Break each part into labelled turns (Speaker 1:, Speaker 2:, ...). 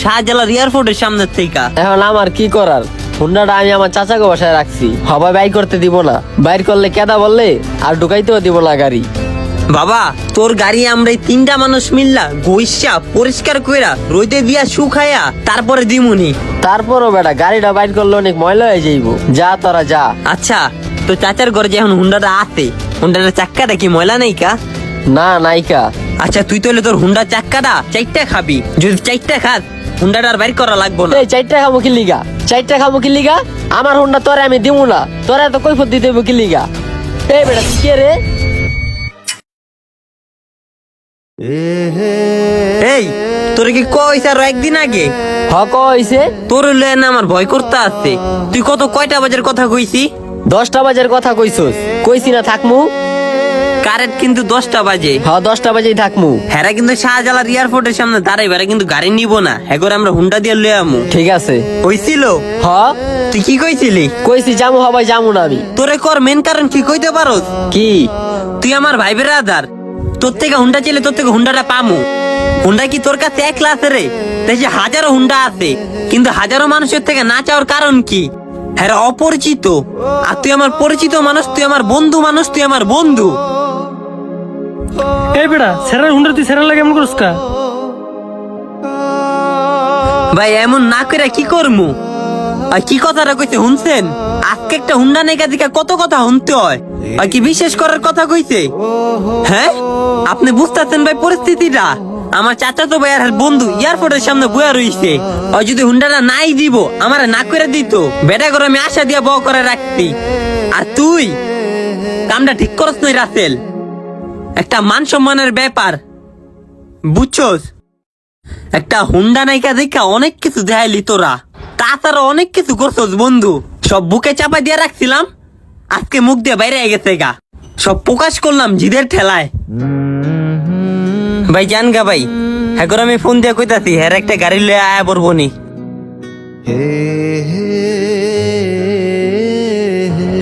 Speaker 1: শাহজালাল এয়ারপোর্টের সামনে থেকে।
Speaker 2: এখন আমার কি করার, হুন্ডাটা আমি আমার চাচাকে বসায় রাখছি, হবাই বাইর করতে দিব না, বাইর করলে কেদা বললে আর ঢুকাইতেও দিব না গাড়ি।
Speaker 1: বাবা তোর গাড়ি আমরা এই 3টা মানুষ মিললা গইসা পরিষ্কার কইরা রোদে দিয়া শুকায়া তারপরে দিমুনি।
Speaker 2: তারপরও বেটা গাড়িটা বাইর করলে অনেক ময়লা হয়ে যাইব, যা তোরা যা।
Speaker 1: আচ্ছা তো চাচার ঘরে যে এখন হুন্ডাটা আছে, হুন্ডাটা চাক্কাটা কি ময়লা নাই কা?
Speaker 2: না নাইকা।
Speaker 1: আচ্ছা তুই তাহলে তোর হুন্ডা চাক্কাটা 4টা খাবি, যদি 4টা খাস হুন্ডাটা আর বাইর করা লাগবো না।
Speaker 2: এই 4টা খাবো কি লিগা, 4টা খাবো কি লিগা? আমার হুন্ডা তোরে আমি দিমু না, তোরা তো কৈফত দিতে হইব কি লিগা? এই বেটা তুই কে রে?
Speaker 1: এই তোর কি কইছ আর একদিন আগে
Speaker 2: হক হইছে
Speaker 1: তোর লয়ে না আমার ভয় করতে আছে। তুই কয়টা বাজার কথা কইছি?
Speaker 2: 10টা বাজের কথা কইছস, কইছি না থাকমু?
Speaker 1: কারেক্ট কিন্তু 10টা বাজে।
Speaker 2: হ্যাঁ 10টা বাজেই থাকমু।
Speaker 1: হেরা কিন্তু শাহজালাল এয়ারপোর্টের সামনে দাঁড়াইবে, হেরা কিন্তু গাড়ি নিব না, এগোর আমরা হুন্ডা দিয়ে লয়ে আমু।
Speaker 2: ঠিক আছে।
Speaker 1: হইছিল?
Speaker 2: হ
Speaker 1: তুই কি কইছিলি?
Speaker 2: কইছি জামু হবাই জামু না আমি।
Speaker 1: তোরে কর মেন কারণ কি কইতে পারোস?
Speaker 2: কি?
Speaker 1: তুই আমার ভাই বেরাদার, তোর থেকে হুন্ডা চাইলে তোর থেকে হুন্ডাটা পামু। হুন্ডা কি তোর কাছে একলা আছে রে? দেশে হাজারো হুন্ডা আছে, কিন্তু হাজারো মানুষের থেকে না চাওয়ার কারণ কি? হ্যাঁ অপরিচিত, আর তুই আমার পরিচিত মানুষ, তুই আমার বন্ধু মানুষ, তুই আমার বন্ধু।
Speaker 3: এই বেটা সেরার হুন্ডা তুই সেরার লাগে এমন করস কা?
Speaker 1: ভাই এমন না করে কি করমু? আর কি কথাটা কইছে শুনছেন? আজকে একটা হুন্ডা নেই কাদিকা কত কথা শুনতে হয়, আর কি বিশেষ করার কথা কইছে? হ্যাঁ আপনি বুঝতেছেন ভাই পরিস্থিতিটা? আমার চাচা তো ভাই আর বন্ধু এয়ারপোর্টের সামনে বয়া রইছে, আর যদি হুন্ডাটা নাই দিব আমার না করে দিত, বেটা করে আমি আশা দিয়া বউ করে রাখছি। আর তুই কামটা ঠিক করছ নাই রাসেল, একটা মান সম্মানের ব্যাপার বুঝছস? একটা হুন্ডা নাইকা দেখা অনেক কিছু দেখাইলি তোরা, তাছাড়া অনেক কিছু করছস বন্ধু। সব বুকে চাপা দিয়ে রাখছিলাম, আজকে মুখ দিয়ে বাইরে গেছে গা, সব প্রকাশ করলাম জিদের ঠেলায়। ভাই জান গা ভাই, এখন আমি ফোন দিয়ে কইতাছি হ্যাঁ একটা গাড়ি লয়ে আয়া পড়বনি।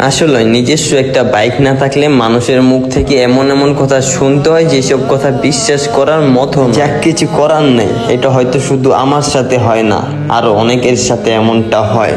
Speaker 1: আসলে নিজস্ব একটা বাইক না থাকলে মানুষের মুখ থেকে এমন এমন কথা শুনতে হয় যেসব কথা বিশ্বাস করার মতো যা কিছু করার নেই। এটা হয়তো শুধু আমার সাথে হয় না, আরো অনেকের সাথে এমনটা হয়।